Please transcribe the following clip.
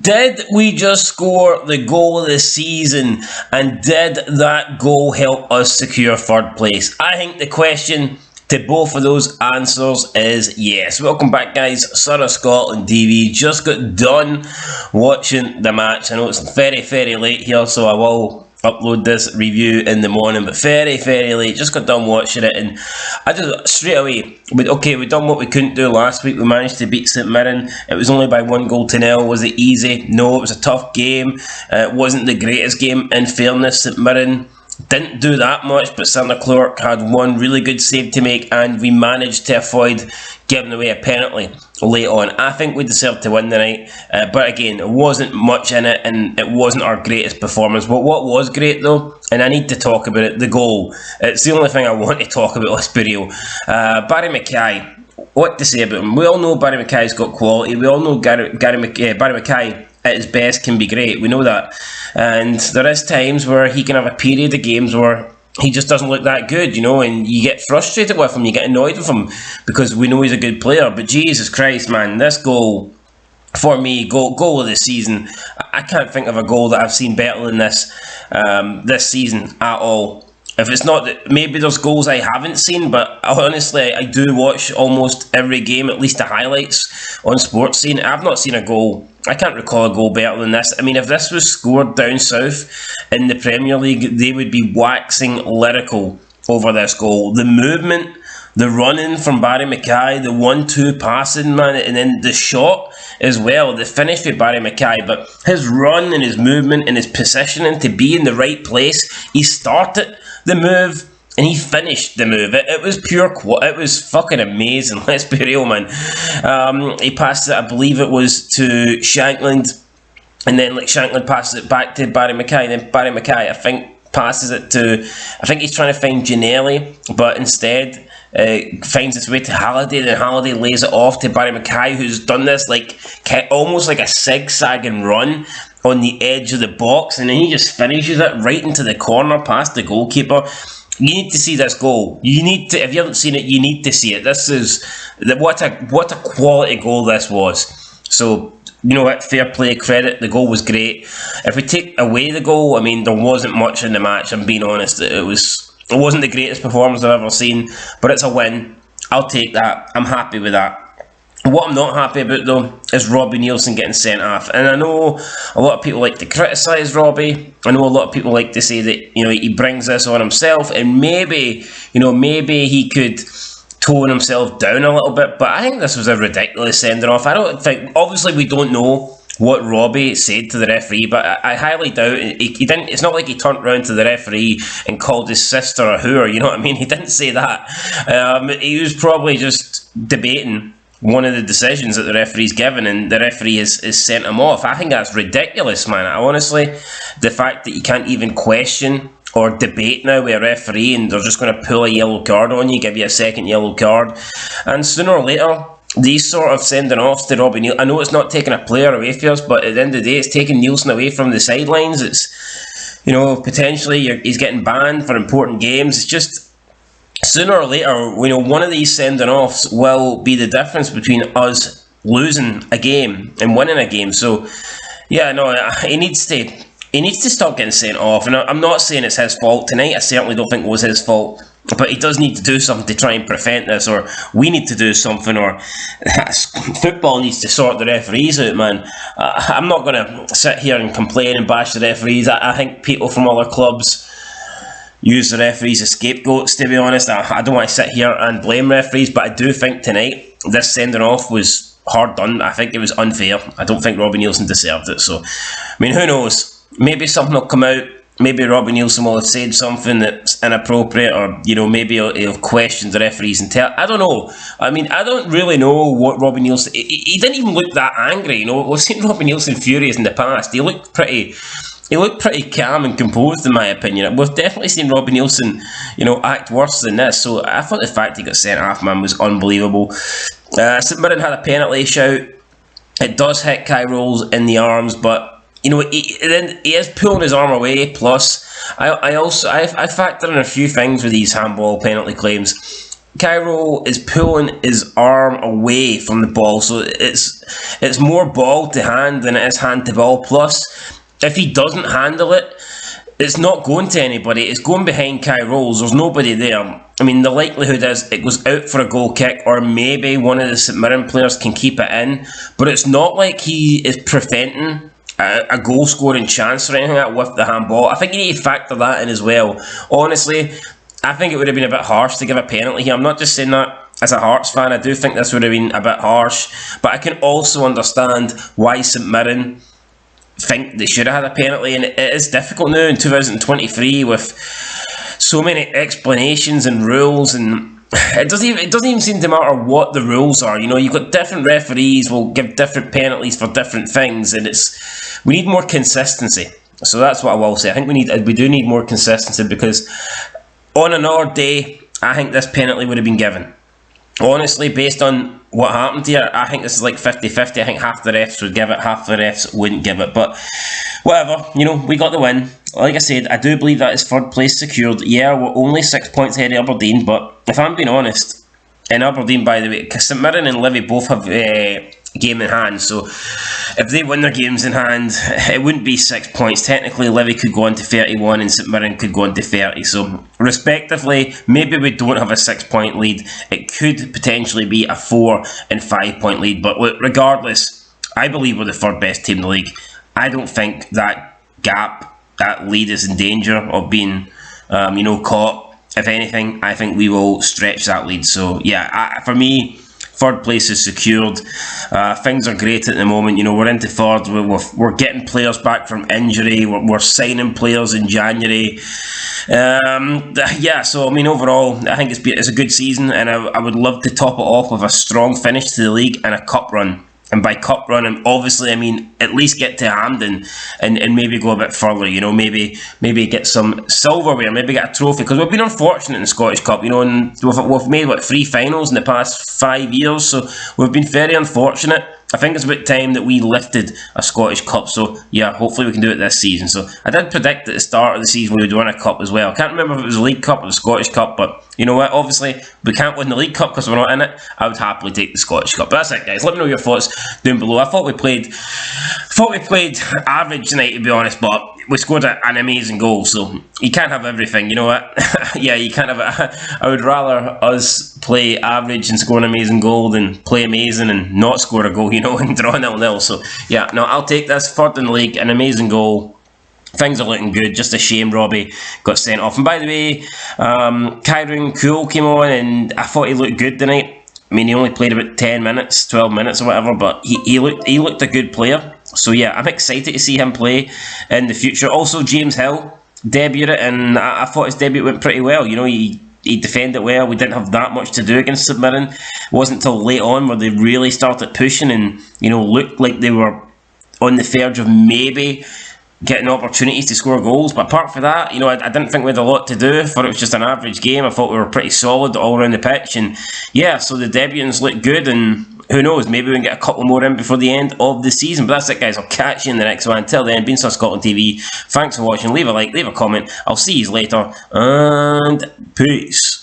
Did we just score the goal of the season, and did that goal help us secure third place? I think the question to both of those answers is yes. Welcome back, guys. Son of Scotland TV. Just got done watching the match. I know it's very, very late here, so I will upload this review in the morning, but very, very late. Just got done watching it, and I just straight away, we done what we couldn't do last week. We managed to beat St Mirren. It was only by 1-0. Was it easy? No, it was a tough game. It wasn't the greatest game, in fairness. St Mirren didn't do that much, but Santa Clark had one really good save to make, and we managed to avoid giving away a penalty late on. I think we deserved to win tonight, but again, it wasn't much in it, and it wasn't our greatest performance. But what was great though, and I need to talk about it, the goal. It's the only thing I want to talk about, let's be real. Barry McKay, what to say about him? We all know Barry McKay's got quality. We all know Barry McKay at his best can be great. We know that. And there is times where he can have a period of games where he just doesn't look that good, and you get frustrated with him, you get annoyed with him, because we know he's a good player. But Jesus Christ, man, this goal, for me, goal of the season. I can't think of a goal that I've seen better than this this season at all. If it's not that, maybe there's goals I haven't seen, but honestly, I do watch almost every game, at least the highlights on Sports Scene. I've not seen a goal. I can't recall a goal better than this. I mean, if this was scored down south in the Premier League, they would be waxing lyrical over this goal. The movement, the running from Barry McKay, the 1-2 passing, man, and then the shot as well, the finish with Barry McKay. But his run and his movement and his positioning to be in the right place, he started the move and he finished the move. It was pure it was fucking amazing, let's be real, man. He passed it, I believe it was to Shankland, and then Shankland passes it back to Barry McKay, and then Barry McKay, I think, passes it to, I think he's trying to find Ginnelly, but instead finds its way to Halliday, then Halliday lays it off to Barry McKay, who's done this almost like a zigzagging run on the edge of the box, and then he just finishes it right into the corner past the goalkeeper. You need to see this goal. You need to, if you haven't seen it, you need to see it. This is what a quality goal this was. So, fair play, credit. The goal was great. If we take away the goal, I mean, there wasn't much in the match. I'm being honest. It wasn't the greatest performance I've ever seen, but it's a win. I'll take that. I'm happy with that. What I'm not happy about, though, is Robbie Neilson getting sent off. And I know a lot of people like to criticise Robbie. I know a lot of people like to say that, he brings this on himself, and maybe he could tone himself down a little bit. But I think this was a ridiculous sending off. I don't think, obviously we don't know what Robbie said to the referee, but I highly doubt he didn't. It's not like he turned around to the referee and called his sister a whore. You know what I mean? He didn't say that. He was probably just debating one of the decisions that the referee's given, and the referee has sent him off. I think that's ridiculous, man. Honestly, the fact that you can't even question or debate now with a referee, and they're just going to pull a yellow card on you, give you a second yellow card, and sooner or later, these sort of sending offs to Robbie Neilson, I know it's not taking a player away from us, but at the end of the day, it's taking Neilson away from the sidelines. It's, potentially he's getting banned for important games. It's just, sooner or later, one of these sending offs will be the difference between us losing a game and winning a game. So, he needs to stop getting sent off. And I'm not saying it's his fault tonight. I certainly don't think it was his fault. But he does need to do something to try and prevent this, or we need to do something, or football needs to sort the referees out, man. I'm not going to sit here and complain and bash the referees. I think people from other clubs use the referees as scapegoats, to be honest. I don't want to sit here and blame referees, but I do think tonight this sending off was hard done. I think it was unfair. I don't think Robbie Neilson deserved it. So, I mean, who knows? Maybe something will come out. Maybe Robbie Neilson will have said something that's inappropriate, or maybe he'll question the referees and tell. I don't know. I mean, I don't really know what Robbie Neilson. He didn't even look that angry. We've seen Robbie Neilson furious in the past. He looked pretty calm and composed, in my opinion. We've definitely seen Robbie Neilson, act worse than this. So I thought the fact he got sent off, man, was unbelievable. St Mirren had a penalty shout. It does hit Kai Rolls in the arms, but he is pulling his arm away. Plus, I factor in a few things with these handball penalty claims. Cairo is pulling his arm away from the ball, so it's more ball to hand than it is hand to ball. Plus, if he doesn't handle it, it's not going to anybody. It's going behind Kai Rolls. There's nobody there. I mean, the likelihood is it goes out for a goal kick, or maybe one of the St Mirren players can keep it in. But it's not like he is preventing a goal scoring chance or anything like that with the handball. I think you need to factor that in as well. Honestly, I think it would have been a bit harsh to give a penalty here. I'm not just saying that as a Hearts fan. I do think this would have been a bit harsh. But I can also understand why St Mirren think they should have had a penalty, and it is difficult now in 2023 with so many explanations and rules, and it doesn't even seem to matter what the rules are. You know, you've got different referees will give different penalties for different things, and we need more consistency. So that's what I will say. I think we do need more consistency, because on another day, I think this penalty would have been given. Honestly, based on what happened here, I think this is like 50-50. I think half the refs would give it, half the refs wouldn't give it. But whatever, you know, we got the win. Like I said, I do believe that is third place secured. Yeah, we're only 6 points ahead of Aberdeen, but if I'm being honest, in Aberdeen, by the way, because St Mirren and Livy both have game in hand, so if they win their games in hand, it wouldn't be 6 points. Technically, Livy could go on to 31 and St Mirren could go on to 30. So, respectively, maybe we don't have a 6 point lead. It could potentially be a 4 and 5 point lead. But regardless, I believe we're the third best team in the league. I don't think that gap, that lead is in danger of being, caught. If anything, I think we will stretch that lead. So, yeah, for me, third place is secured. Things are great at the moment. You know, we're into third. We're getting players back from injury. We're signing players in January. So I mean, overall, I think it's a good season, and I would love to top it off with a strong finish to the league and a cup run. And by cup run, and obviously, I mean at least get to Hampden and maybe go a bit further. You know, maybe get some silverware, maybe get a trophy, because we've been unfortunate in the Scottish Cup. You know, and we've made 3 finals in the past 5 years, so we've been very unfortunate. I think it's about time that we lifted a Scottish Cup. So yeah, hopefully we can do it this season. So I did predict at the start of the season we would win a cup as well. I can't remember if it was the League Cup or the Scottish Cup, but you know what? Obviously we can't win the League Cup because we're not in it. I would happily take the Scottish Cup. But that's it, guys. Let me know your thoughts down below. I thought we played average tonight, to be honest, but we scored an amazing goal. So you can't have everything. You know what? Yeah, you can't have it. I would rather us play average and score an amazing goal than play amazing and not score a goal, you know, and draw 0-0. So yeah, no, I'll take this. Third in the league, an amazing goal. Things are looking good. Just a shame Robbie got sent off. And by the way, Kyron Kuhl came on, and I thought he looked good tonight. I mean, he only played about 10 minutes, 12 minutes or whatever, but he looked a good player. So yeah, I'm excited to see him play in the future. Also, James Hill debuted, and I thought his debut went pretty well. You know, he defended well. We didn't have that much to do against St Mirren. It wasn't until late on where they really started pushing and, you know, looked like they were on the verge of maybe getting opportunities to score goals. But apart from that, you know, I didn't think we had a lot to do. I thought it was just an average game. I thought we were pretty solid all around the pitch. And yeah, so the debutants looked good, and who knows, maybe we can get a couple more in before the end of the season. But that's it, guys. I'll catch you in the next one. Until then, been Scotland TV. Thanks for watching. Leave a like, leave a comment. I'll see you later, and peace.